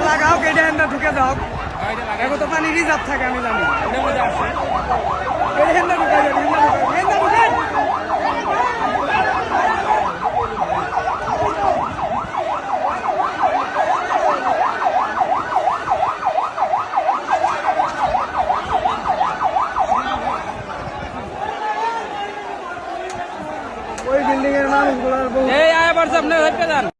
লাগাও কেটে হেন্দা ঢুকে যাও এখন তো পানি রিজার্ভ থাকে আমি জানি হেন্দা ঢুকাই যাবে হেন্দা ঢুকাই ওই বিল্ডিং এর মানুষগুলো এই আয় বর্ষ আপনি হইতে যান